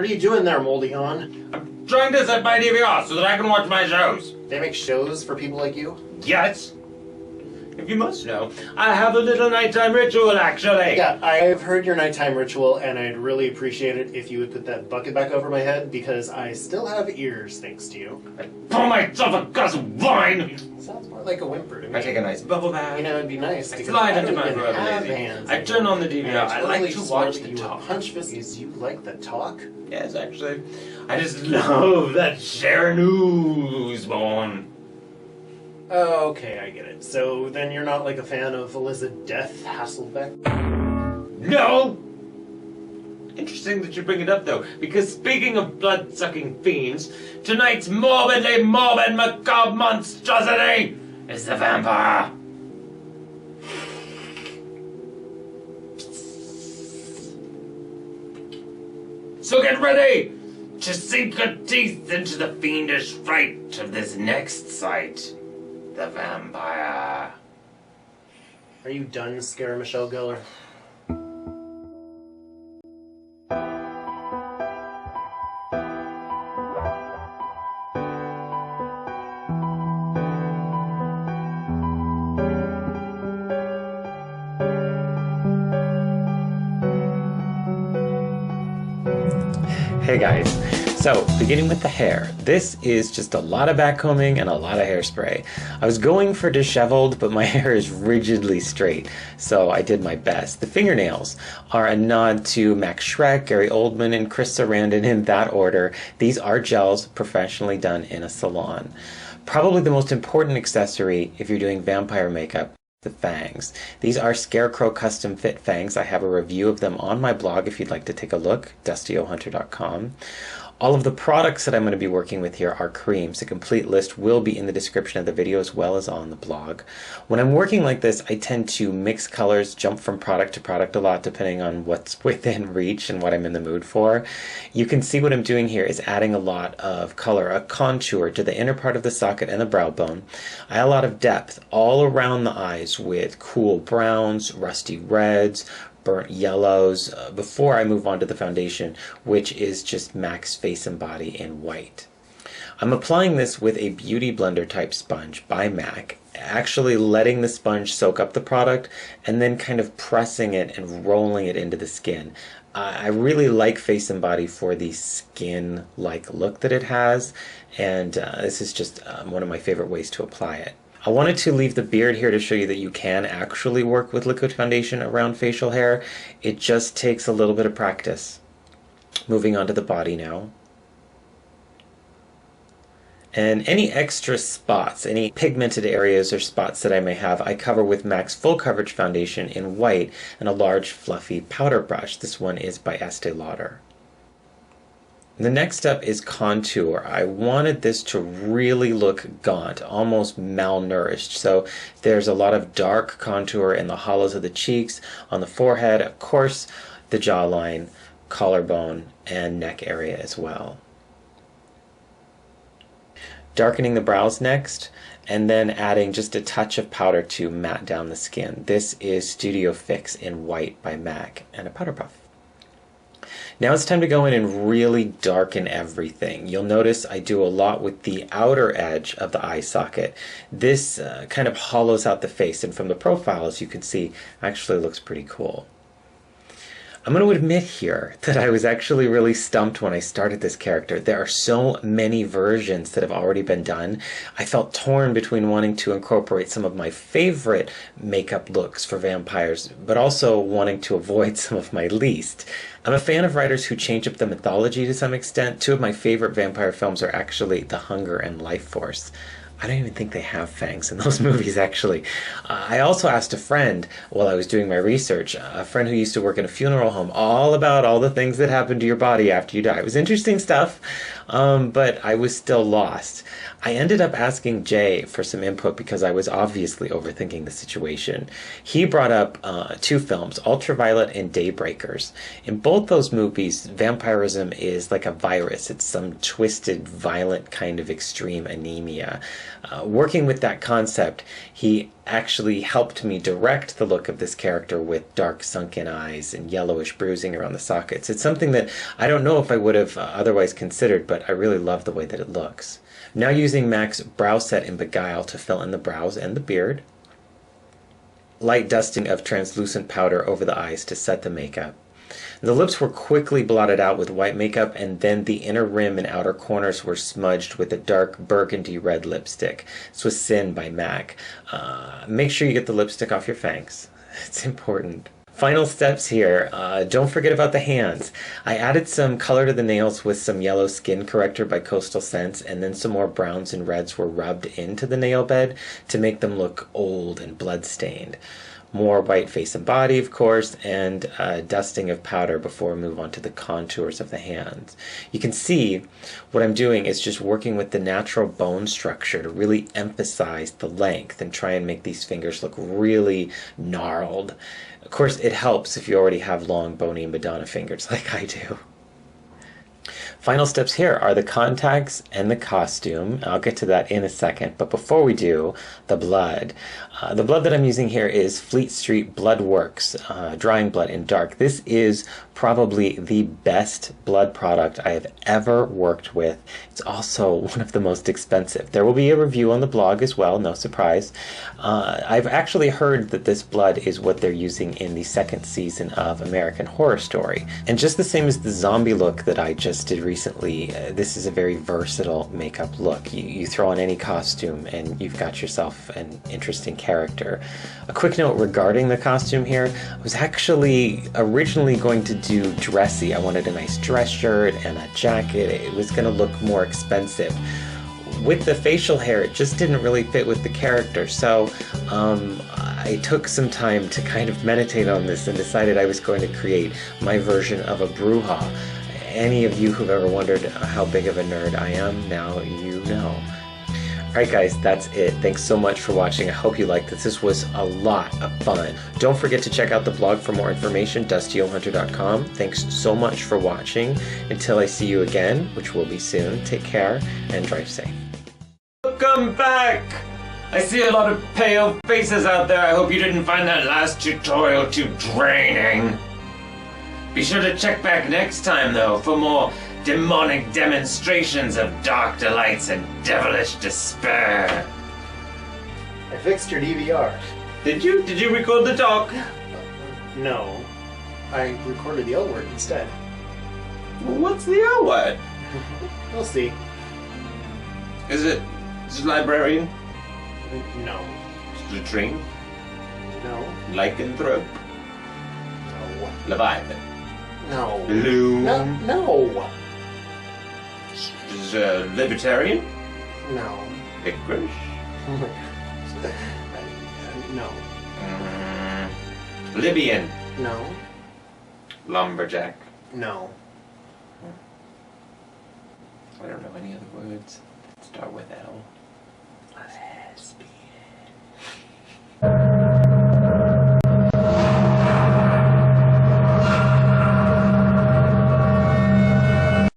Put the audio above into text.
What are you doing there, Moldy-On? I'm trying to set my DVR so that I can watch my shows. They make shows for people like you? Yes. If you must know, I have a little nighttime ritual, actually. Yeah, I've heard your nighttime ritual, and I'd really appreciate it if you would put that bucket back over my head, because I still have ears, thanks to you. I pour myself a glass of wine. Sounds more like a whimper to me. I take a nice bubble bath. You know, it'd be nice. I slide into my robe, hands. I turn on the DVR. I like to watch the talk. talk. Punch fist. You like the talk? Yes, actually. I just love that Sharon Osbourne. Oh, okay, I get it. So then you're not like a fan of Elizabeth Hasselbeck? No! Interesting that you bring it up, though, because speaking of blood-sucking fiends, tonight's morbidly morbid macabre monstrosity is the vampire. So get ready to sink your teeth into the fiendish fright of this next sight, the vampire. Are you done scaring Michelle Gellar? Hey guys, so beginning with the hair, this is just a lot of backcombing and a lot of hairspray. I was going for disheveled, but my hair is rigidly straight, so I did my best. The fingernails are a nod to Max Schreck, Gary Oldman, and Chris Sarandon in that order. These are gels professionally done in a salon. Probably the most important accessory if you're doing vampire makeup, the fangs. These are Scarecrow custom fit fangs. I have a review of them on my blog if you'd like to take a look, dustyohunter.com. All of the products that I'm going to be working with here are creams. The complete list will be in the description of the video as well as on the blog. When I'm working like this, I tend to mix colors, jump from product to product a lot depending on what's within reach and what I'm in the mood for. You can see what I'm doing here is adding a lot of color, a contour to the inner part of the socket and the brow bone. I add a lot of depth all around the eyes with cool browns, rusty reds, burnt yellows before I move on to the foundation, which is just Max Face and Body in white. I'm applying this with a Beauty Blender type sponge by MAC, actually letting the sponge soak up the product and then kind of pressing it and rolling it into the skin. I really like Face and Body for the skin-like look that it has, and this is just one of my favorite ways to apply it. I wanted to leave the beard here to show you that you can actually work with liquid foundation around facial hair. It just takes a little bit of practice. Moving on to the body now. And any extra spots, any pigmented areas or spots that I may have, I cover with MAC's Full Coverage Foundation in white and a large fluffy powder brush. This one is by Estee Lauder. The next step is contour. I wanted this to really look gaunt, almost malnourished. So there's a lot of dark contour in the hollows of the cheeks, on the forehead, of course, the jawline, collarbone, and neck area as well. Darkening the brows next, and then adding just a touch of powder to matte down the skin. This is Studio Fix in white by MAC, and a powder puff. Now it's time to go in and really darken everything. You'll notice I do a lot with the outer edge of the eye socket. This kind of hollows out the face, and from the profile, as you can see, actually looks pretty cool. I'm going to admit here that I was actually really stumped when I started this character. There are so many versions that have already been done. I felt torn between wanting to incorporate some of my favorite makeup looks for vampires, but also wanting to avoid some of my least. I'm a fan of writers who change up the mythology to some extent. Two of my favorite vampire films are actually The Hunger and Life Force. I don't even think they have fangs in those movies, actually. I also asked a friend while I was doing my research, a friend who used to work in a funeral home, all about all the things that happen to your body after you die. It was interesting stuff. but I was still lost. I ended up asking Jay for some input because I was obviously overthinking the situation. He brought up two films, Ultraviolet and Daybreakers. In both those movies, vampirism is like a virus. It's some twisted, violent kind of extreme anemia. Working with that concept, he actually helped me direct the look of this character with dark sunken eyes and yellowish bruising around the sockets. It's something that I don't know if I would have otherwise considered, but I really love the way that it looks. Now using MAC's Brow Set in Beguile to fill in the brows and the beard. Light dusting of translucent powder over the eyes to set the makeup. The lips were quickly blotted out with white makeup, and then the inner rim and outer corners were smudged with a dark burgundy red lipstick. This was Sin by MAC. Make sure you get the lipstick off your fangs. It's important. Final steps here. Don't forget about the hands. I added some color to the nails with some yellow skin corrector by Coastal Scents, and then some more browns and reds were rubbed into the nail bed to make them look old and bloodstained. More white face and body, of course, and dusting of powder before we move on to the contours of the hands. You can see what I'm doing is just working with the natural bone structure to really emphasize the length and try and make these fingers look really gnarled. Of course, it helps if you already have long, bony Madonna fingers like I do. Final steps here are the contacts and the costume. I'll get to that in a second, but before we do, the blood. The blood that I'm using here is Fleet Street Blood Works, drying blood in dark. This is probably the best blood product I have ever worked with. It's also one of the most expensive. There will be a review on the blog as well, no surprise. I've actually heard that this blood is what they're using in the second season of American Horror Story. And just the same as the zombie look that I just did recently, this is a very versatile makeup look. You throw on any costume and you've got yourself an interesting character. A quick note regarding the costume here, I was actually originally going to do dressy. I wanted a nice dress shirt and a jacket. It was going to look more expensive. With the facial hair, it just didn't really fit with the character, so I took some time to kind of meditate on this and decided I was going to create my version of a Bruja. Any of you who've ever wondered how big of a nerd I am, now you know. Alright guys, that's it. Thanks so much for watching. I hope you liked this. This was a lot of fun. Don't forget to check out the blog for more information, dustyohunter.com. Thanks so much for watching. Until I see you again, which will be soon, take care and drive safe. Welcome back! I see a lot of pale faces out there. I hope you didn't find that last tutorial too draining. Be sure to check back next time, though, for more demonic demonstrations of dark delights and devilish despair. I fixed your DVR. Did you? Did you record the talk? No. I recorded the L word instead. What's the L word? We'll see. Is it librarian? No. Latrine? No. Lycanthrope? No. Leviathan? No. Loom? No. Libertarian? No. Licorice? Oh my gosh. No. Libyan? No. Lumberjack? No. I don't know any other words that start with L.